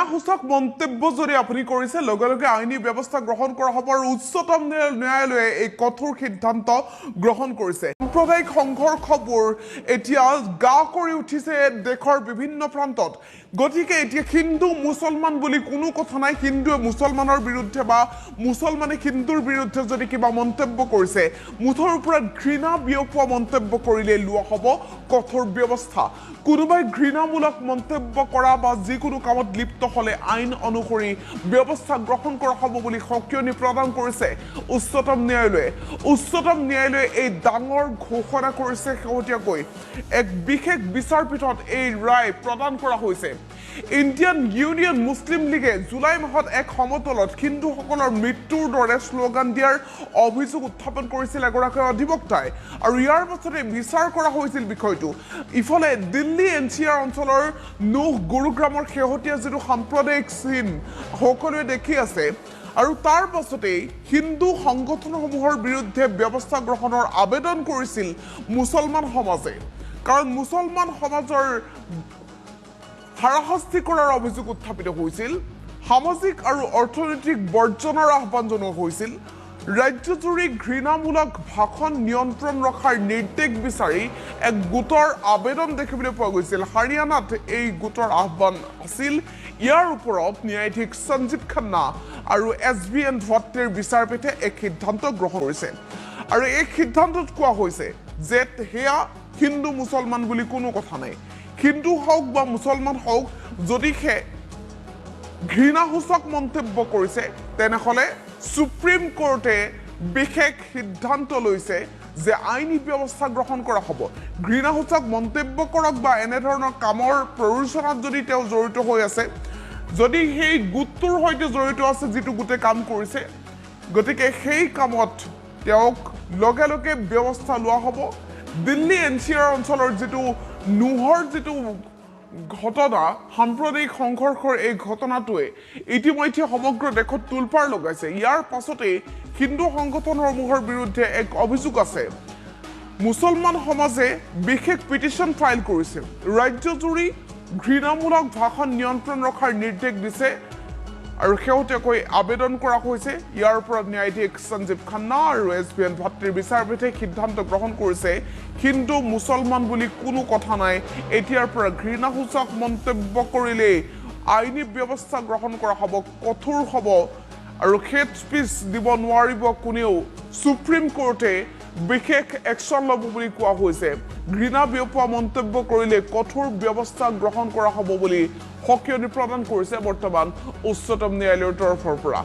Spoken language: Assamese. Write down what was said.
সূচক মন্তব্য যদি আপুনি কৰিছে লগে লগে আইনী ব্যৱস্থা গ্ৰহণ কৰা হ'ব আৰু উচ্চতম ন্যায়ালয়ে এই কঠোৰ সিদ্ধান্ত গ্ৰহণ কৰিছে সাম্প্ৰদায়িক সংঘৰ্ষবোৰ এতিয়া গা কৰি উঠিছে দেশৰ বিভিন্ন প্ৰান্তত গতিকে এতিয়া হিন্দু মুছলমান বুলি কোনো কথা নাই হিন্দুৱে মুছলমানৰ বিৰুদ্ধে বা মুছলমানে হিন্দুৰ বিৰুদ্ধে যদি কিবা মন্তব্য কৰিছে মুঠৰ ওপৰত ঘৃণা বিয়পোৱা মন্তব্য কৰিলে লোৱা হ'ব কঠোৰ ব্যৱস্থা কোনোবাই ঘৃণামূলক মন্তব্য কৰা বা যিকোনো কামত লিপ্ত হলে আইন অনুসৰি ব্যৱস্থা গ্ৰহণ কৰা হ'ব বুলি সকিয়নি প্ৰদান কৰিছে উচ্চতম ন্যায়ালয়ে এই ডাঙৰ ঘোষণা কৰিছে শেহতীয়াকৈ এক বিশেষ বিচাৰপীঠত এই ৰায় প্ৰদান কৰা হৈছে ইণ্ডিয়ান ইউনিয়ন মুছলিম লীগে জুলাই মাহত এক সমতলত হিন্দুসকলৰ মৃত্যুৰ দৰে শ্লোগান দিয়াৰ অভিযোগ উত্থাপন কৰিছিল এগৰাকী অধিবক্তাই আৰু ইয়াৰ পাছতে বিচাৰ কৰা হৈছিল বিষয়টো ইফালে দিল্লী এনচিআৰ অঞ্চলৰ নুহ গুৰুগ্ৰামৰ শেহতীয়া যিটো সাম্প্ৰদায়িক চিন সকলোৱে দেখি আছে আৰু তাৰ পাছতে হিন্দু সংগঠনসমূহৰ বিৰুদ্ধে ব্যৱস্থা গ্ৰহণৰ আবেদন কৰিছিল মুছলমান সমাজে কাৰণ মুছলমান সমাজৰ হাৰাশাস্তি কৰাৰ অভিযোগ উত্থাপিত হৈছিল সামাজিক আৰু অৰ্থনৈতিক বৰ্জনৰ আহ্বান জনোৱা হৈছিল ৰাজ্যজুৰি ঘৃণামূলক ভাষণ নিয়ন্ত্ৰণ ৰখাৰ নিৰ্দেশ বিচাৰি এক গোটৰ আবেদন দেখিবলৈ পোৱা গৈছিল হাৰিয়ানাত এই গোটৰ আহ্বান আছিল ইয়াৰ ওপৰত ন্যায়াধীশ সঞ্জীৱ খান্না আৰু এছবিএন ভাট্টিৰ বিচাৰপীঠে এক সিদ্ধান্ত গ্ৰহণ কৰিছে আৰু এই সিদ্ধান্তত কোৱা হৈছে যে হেয়া হিন্দু মুছলমান বুলি কোনো কথা নাই হিন্দু হওক বা মুছলমান হওক যদিহে ঘৃণাসূচক মন্তব্য কৰিছে তেনেহলে সুপ্ৰিম কোৰ্টে বিশেষ সিদ্ধান্ত লৈছে যে আইনী ব্যৱস্থা গ্ৰহণ কৰা হ'ব ঘৃণাসূচক মন্তব্য কৰক বা এনে ধৰণৰ কামৰ প্ৰৰোচনাত যদি তেওঁ জড়িত হৈ আছে যদি সেই গোটটোৰ সৈতে জড়িত আছে যিটো গোটে কাম কৰিছে গতিকে সেই কামত তেওঁক লগে লগে ব্যৱস্থা লোৱা হ'ব দিল্লী এনচিআৰ অঞ্চলৰ যিটো নুহৰ যিটো ঘটনা সাম্প্ৰদায়িক সংঘৰ্ষৰ এই ঘটনাটোৱে ইতিমধ্যে সমগ্ৰ দেশত তুলপাৰ লগাইছে ইয়াৰ পাছতে হিন্দু সংগঠনসমূহৰ বিৰুদ্ধে এক অভিযোগ আছে মুছলমান সমাজে বিশেষ পিটিশ্যন ফাইল কৰিছে ৰাজ্যজুৰি ঘৃণামূলক ভাষণ নিয়ন্ত্ৰণ ৰখাৰ নিৰ্দেশ দিছে আৰু শেহতীয়াকৈ আবেদন কৰা হৈছে ইয়াৰ ওপৰত ন্যায়াধীশ সঞ্জীৱ খান্না আৰু এছবিএন ভাট্টিৰ বিচাৰপীঠে সিদ্ধান্ত গ্ৰহণ কৰিছে হিন্দু মুছলমান বুলি কোনো কথা নাই এতিয়াৰ পৰা ঘৃণাসূচক মন্তব্য কৰিলে আইনী ব্যৱস্থা গ্ৰহণ কৰা হ'ব কঠোৰ হ'ব আৰু হেড স্পীচ দিব নোৱাৰিব কোনেও সুপ্ৰিম কোৰ্টে বিশেষ একশ্যন ল'ব বুলি কোৱা হৈছে ঘৃণা বিয়পোৱা মন্তব্য কৰিলে কঠোৰ ব্যৱস্থা গ্ৰহণ কৰা হ'ব বুলি সকিয়নি প্ৰদান কৰিছে বৰ্তমান উচ্চতম ন্যায়ালয়ৰ তৰফৰ পৰা